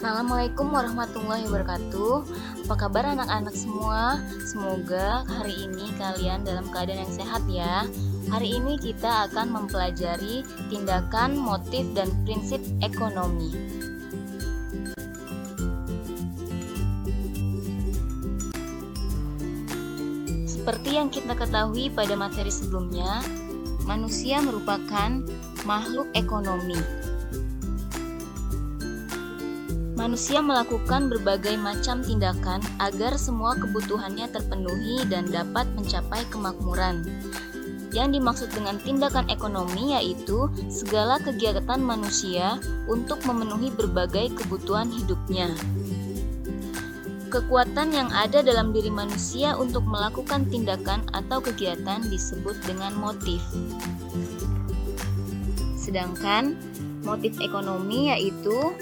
Assalamualaikum warahmatullahi wabarakatuh. Apa kabar anak-anak semua? Semoga hari ini kalian dalam keadaan yang sehat ya. Hari ini kita akan mempelajari tindakan, motif, dan prinsip ekonomi. Seperti yang kita ketahui pada materi sebelumnya, manusia merupakan makhluk ekonomi. Manusia melakukan berbagai macam tindakan agar semua kebutuhannya terpenuhi dan dapat mencapai kemakmuran. Yang dimaksud dengan tindakan ekonomi yaitu segala kegiatan manusia untuk memenuhi berbagai kebutuhan hidupnya. Kekuatan yang ada dalam diri manusia untuk melakukan tindakan atau kegiatan disebut dengan motif. Sedangkan motif ekonomi yaitu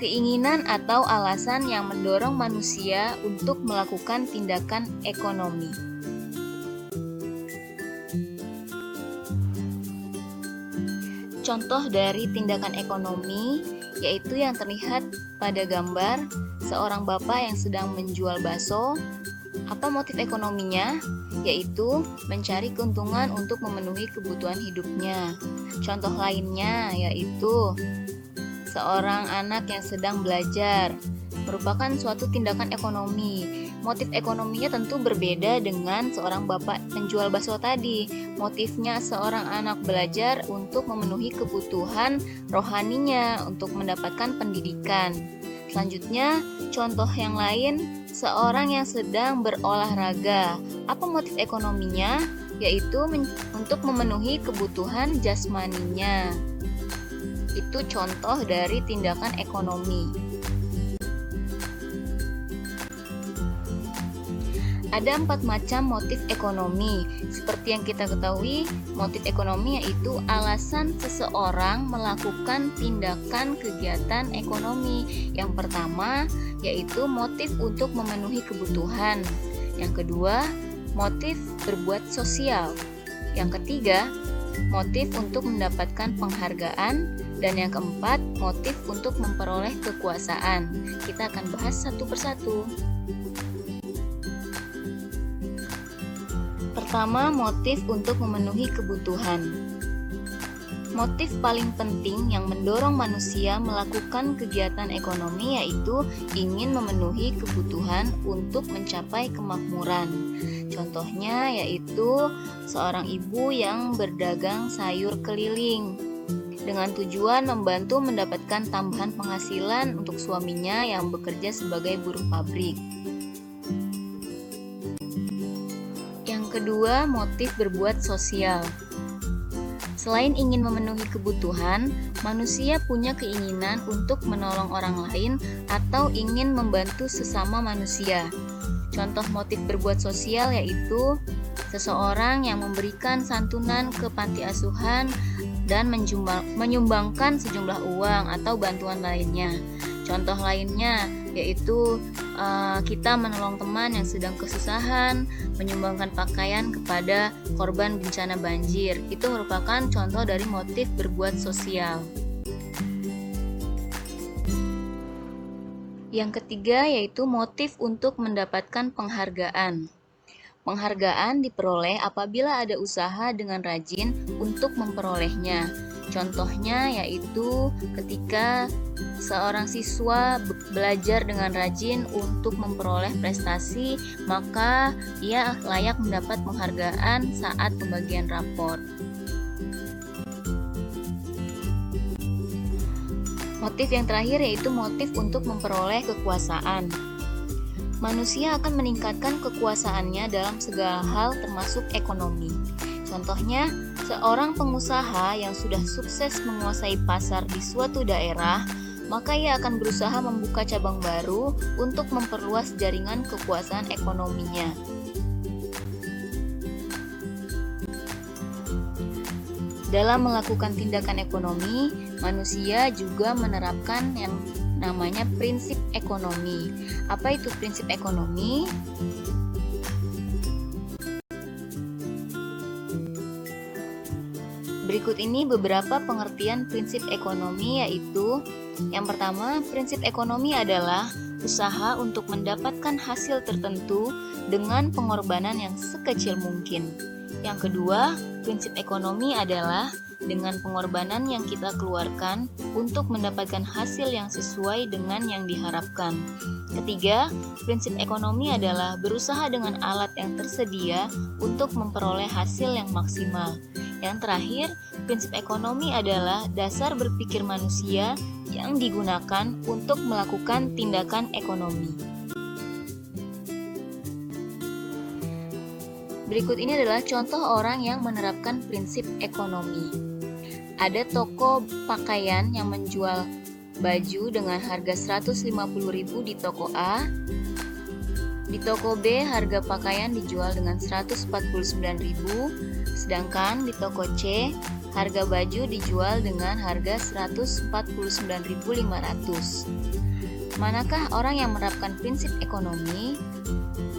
keinginan atau alasan yang mendorong manusia untuk melakukan tindakan ekonomi. Contoh dari tindakan ekonomi yaitu yang terlihat pada gambar seorang bapak yang sedang menjual bakso. Apa motif ekonominya? Yaitu mencari keuntungan untuk memenuhi kebutuhan hidupnya. Contoh lainnya yaitu seorang anak yang sedang belajar, merupakan suatu tindakan ekonomi. Motif ekonominya tentu berbeda dengan seorang bapak penjual bakso tadi. Motifnya seorang anak belajar untuk memenuhi kebutuhan rohaninya, untuk mendapatkan pendidikan. Selanjutnya, contoh yang lain, seorang yang sedang berolahraga. Apa motif ekonominya? Yaitu untuk memenuhi kebutuhan jasmaninya. Itu contoh dari tindakan ekonomi. Ada 4 macam motif ekonomi. Seperti yang kita ketahui, motif ekonomi yaitu alasan seseorang melakukan tindakan kegiatan ekonomi. Yang pertama, yaitu motif untuk memenuhi kebutuhan. Yang kedua, motif berbuat sosial. Yang ketiga, motif untuk mendapatkan penghargaan. Dan yang keempat, motif untuk memperoleh kekuasaan. Kita akan bahas satu persatu. Pertama, motif untuk memenuhi kebutuhan. Motif paling penting yang mendorong manusia melakukan kegiatan ekonomi yaitu ingin memenuhi kebutuhan untuk mencapai kemakmuran. Contohnya yaitu seorang ibu yang berdagang sayur keliling dengan tujuan membantu mendapatkan tambahan penghasilan untuk suaminya yang bekerja sebagai buruh pabrik. Yang kedua, motif berbuat sosial. Selain ingin memenuhi kebutuhan, manusia punya keinginan untuk menolong orang lain atau ingin membantu sesama manusia. Contoh motif berbuat sosial yaitu seseorang yang memberikan santunan ke panti asuhan dan menyumbangkan sejumlah uang atau bantuan lainnya. Contoh lainnya yaitu kita menolong teman yang sedang kesusahan, menyumbangkan pakaian kepada korban bencana banjir. Itu merupakan contoh dari motif berbuat sosial. Yang ketiga yaitu motif untuk mendapatkan penghargaan. Penghargaan diperoleh apabila ada usaha dengan rajin untuk memperolehnya. Contohnya yaitu ketika seorang siswa belajar dengan rajin untuk memperoleh prestasi, maka ia layak mendapat penghargaan saat pembagian rapor. Motif yang terakhir yaitu motif untuk memperoleh kekuasaan. Manusia akan meningkatkan kekuasaannya dalam segala hal termasuk ekonomi. Contohnya, seorang pengusaha yang sudah sukses menguasai pasar di suatu daerah, maka ia akan berusaha membuka cabang baru untuk memperluas jaringan kekuasaan ekonominya. Dalam melakukan tindakan ekonomi, manusia juga menerapkan yang namanya prinsip ekonomi. Apa itu prinsip ekonomi? Berikut ini beberapa pengertian prinsip ekonomi, yaitu yang pertama, prinsip ekonomi adalah usaha untuk mendapatkan hasil tertentu dengan pengorbanan yang sekecil mungkin. Yang kedua, prinsip ekonomi adalah dengan pengorbanan yang kita keluarkan untuk mendapatkan hasil yang sesuai dengan yang diharapkan. Ketiga, prinsip ekonomi adalah berusaha dengan alat yang tersedia untuk memperoleh hasil yang maksimal. Yang terakhir, prinsip ekonomi adalah dasar berpikir manusia yang digunakan untuk melakukan tindakan ekonomi. Berikut ini adalah contoh orang yang menerapkan prinsip ekonomi. Ada toko pakaian yang menjual baju dengan harga 150.000 di toko A. Di toko B harga pakaian dijual dengan 149.000, sedangkan di toko C harga baju dijual dengan harga 149.500. Manakah orang yang menerapkan prinsip ekonomi?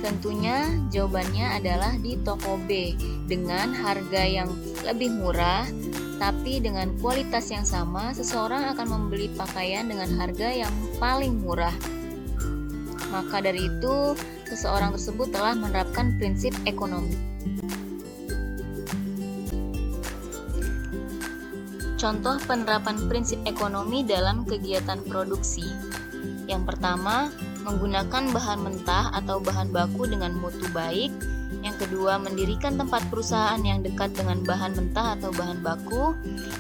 Tentunya jawabannya adalah di toko B dengan harga yang lebih murah, tapi dengan kualitas yang sama, seseorang akan membeli pakaian dengan harga yang paling murah. Maka dari itu, seseorang tersebut telah menerapkan prinsip ekonomi. Contoh penerapan prinsip ekonomi dalam kegiatan produksi. Yang pertama, menggunakan bahan mentah atau bahan baku dengan mutu baik. Yang kedua, mendirikan tempat perusahaan yang dekat dengan bahan mentah atau bahan baku.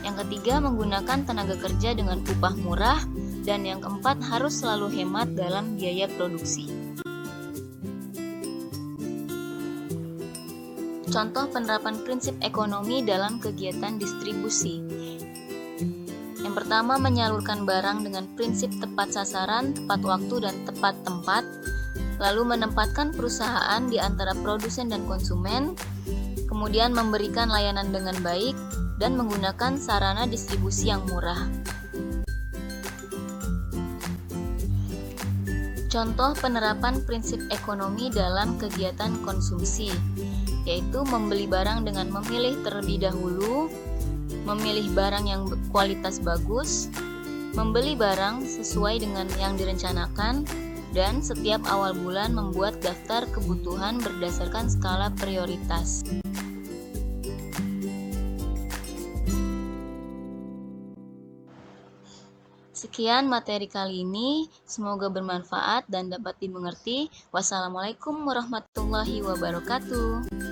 Yang ketiga, menggunakan tenaga kerja dengan upah murah. Dan yang keempat, harus selalu hemat dalam biaya produksi. Contoh penerapan prinsip ekonomi dalam kegiatan distribusi. Yang pertama, menyalurkan barang dengan prinsip tepat sasaran, tepat waktu, dan tepat tempat. Lalu menempatkan perusahaan di antara produsen dan konsumen. Kemudian memberikan layanan dengan baik dan menggunakan sarana distribusi yang murah. Contoh penerapan prinsip ekonomi dalam kegiatan konsumsi, yaitu membeli barang dengan memilih terlebih dahulu, memilih barang yang kualitas bagus, membeli barang sesuai dengan yang direncanakan, dan setiap awal bulan membuat daftar kebutuhan berdasarkan skala prioritas. Sekian materi kali ini, semoga bermanfaat dan dapat dimengerti. Wassalamualaikum warahmatullahi wabarakatuh.